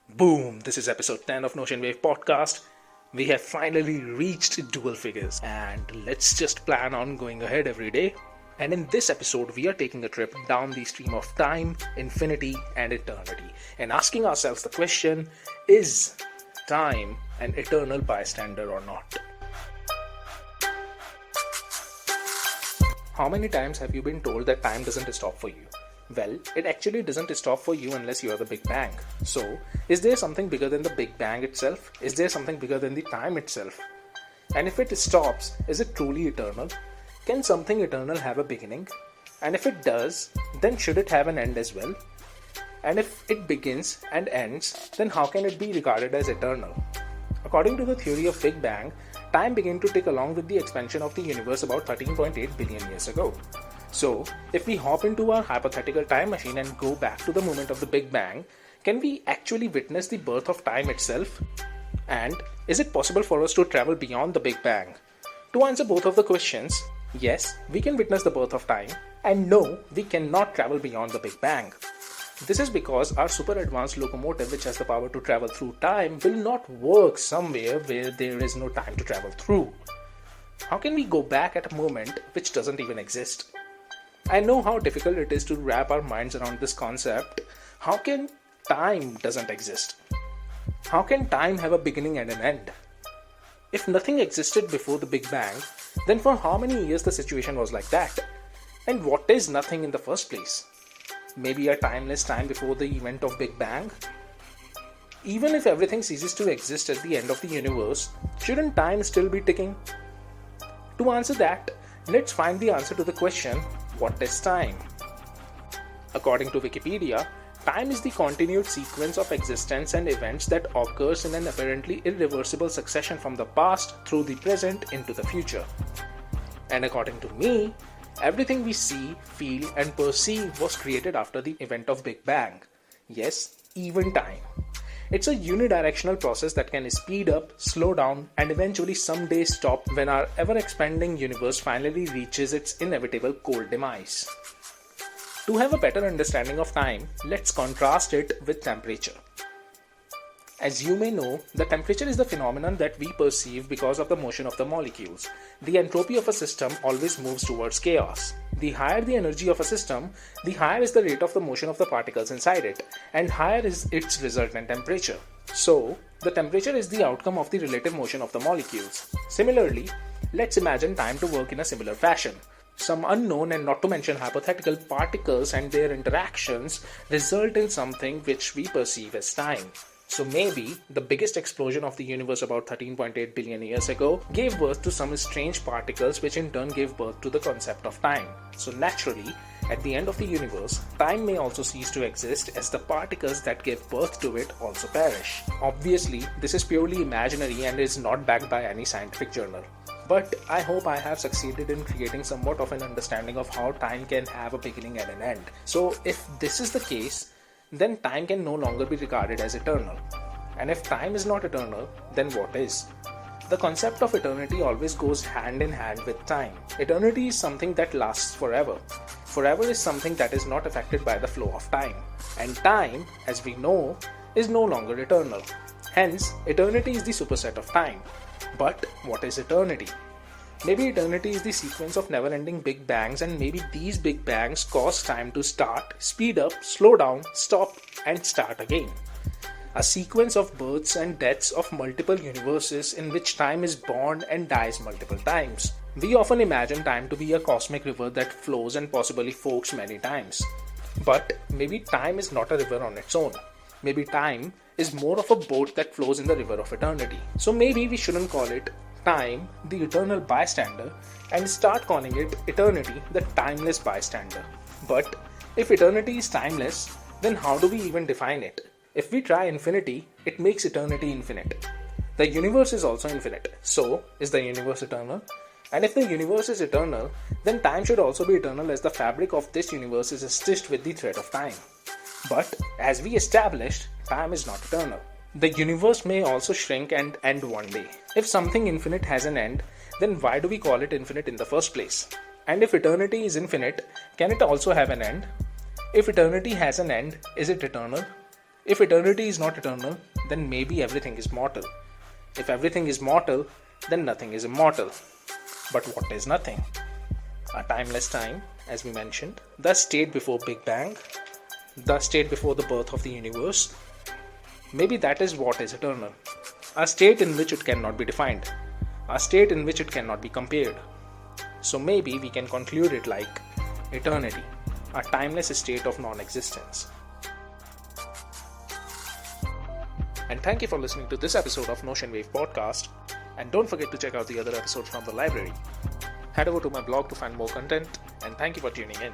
Boom! This is episode 10 of Notionwave podcast. We have finally reached dual figures, and let's just plan on going ahead every day. And in this episode, we are taking a trip down the stream of time, infinity, and eternity, and asking ourselves the question: is time an eternal bystander or not? How many times have you been told that time doesn't stop for you? Well, it actually doesn't stop for you unless you are the Big Bang. So, is there something bigger than the Big Bang itself? Is there something bigger than the time itself? And if it stops, is it truly eternal? Can something eternal have a beginning? And if it does, then should it have an end as well? And if it begins and ends, then how can it be regarded as eternal? According to the theory of Big Bang, time began to tick along with the expansion of the universe about 13.8 billion years ago. So, if we hop into our hypothetical time machine and go back to the moment of the Big Bang, can we actually witness the birth of time itself? And is it possible for us to travel beyond the Big Bang? To answer both of the questions, yes, we can witness the birth of time, and no, we cannot travel beyond the Big Bang. This is because our super advanced locomotive, which has the power to travel through time, will not work somewhere where there is no time to travel through. How can we go back at a moment which doesn't even exist? I know how difficult it is to wrap our minds around this concept. How can time doesn't exist? How can time have a beginning and an end? If nothing existed before the Big Bang, then for how many years the situation was like that? And what is nothing in the first place? Maybe a timeless time before the event of Big Bang? Even if everything ceases to exist at the end of the universe, shouldn't time still be ticking? To answer that, let's find the answer to the question, what is time? According to Wikipedia, time is the continued sequence of existence and events that occurs in an apparently irreversible succession from the past through the present into the future. And according to me, everything we see, feel, and perceive was created after the event of Big Bang. Yes, even time. It's a unidirectional process that can speed up, slow down, and eventually someday stop when our ever-expanding universe finally reaches its inevitable cold demise. To have a better understanding of time, let's contrast it with temperature. As you may know, the temperature is the phenomenon that we perceive because of the motion of the molecules. The entropy of a system always moves towards chaos. The higher the energy of a system, the higher is the rate of the motion of the particles inside it, and higher is its resultant temperature. So, the temperature is the outcome of the relative motion of the molecules. Similarly, let's imagine time to work in a similar fashion. Some unknown and not to mention hypothetical particles and their interactions result in something which we perceive as time. So maybe the biggest explosion of the universe about 13.8 billion years ago gave birth to some strange particles which in turn gave birth to the concept of time. So naturally, at the end of the universe, time may also cease to exist as the particles that gave birth to it also perish. Obviously, this is purely imaginary and is not backed by any scientific journal. But I hope I have succeeded in creating somewhat of an understanding of how time can have a beginning and an end. So if this is the case, then time can no longer be regarded as eternal. And if time is not eternal, then what is? The concept of eternity always goes hand in hand with time. Eternity is something that lasts forever. Forever is something that is not affected by the flow of time. And time, as we know, is no longer eternal. Hence, eternity is the superset of time. But what is eternity? Maybe eternity is the sequence of never-ending Big Bangs, and maybe these Big Bangs cause time to start, speed up, slow down, stop, and start again. A sequence of births and deaths of multiple universes in which time is born and dies multiple times. We often imagine time to be a cosmic river that flows and possibly forks many times. But maybe time is not a river on its own. Maybe time is more of a boat that flows in the river of eternity. So maybe we shouldn't call it time, the eternal bystander, and start calling it eternity, the timeless bystander. But if eternity is timeless, then how do we even define it? If we try infinity, it makes eternity infinite. The universe is also infinite. So, is the universe eternal? And if the universe is eternal, then time should also be eternal, as the fabric of this universe is stitched with the thread of time. But as we established, time is not eternal. The universe may also shrink and end one day. If something infinite has an end, then why do we call it infinite in the first place? And if eternity is infinite, can it also have an end? If eternity has an end, is it eternal? If eternity is not eternal, then maybe everything is mortal. If everything is mortal, then nothing is immortal. But what is nothing? A timeless time, as we mentioned, the state before Big Bang, the state before the birth of the universe. Maybe that is what is eternal. A state in which it cannot be defined. A state in which it cannot be compared. So maybe we can conclude it like eternity, a timeless state of non-existence. And thank you for listening to this episode of Notionwave podcast. And don't forget to check out the other episodes from the library. Head over to my blog to find more content, and thank you for tuning in.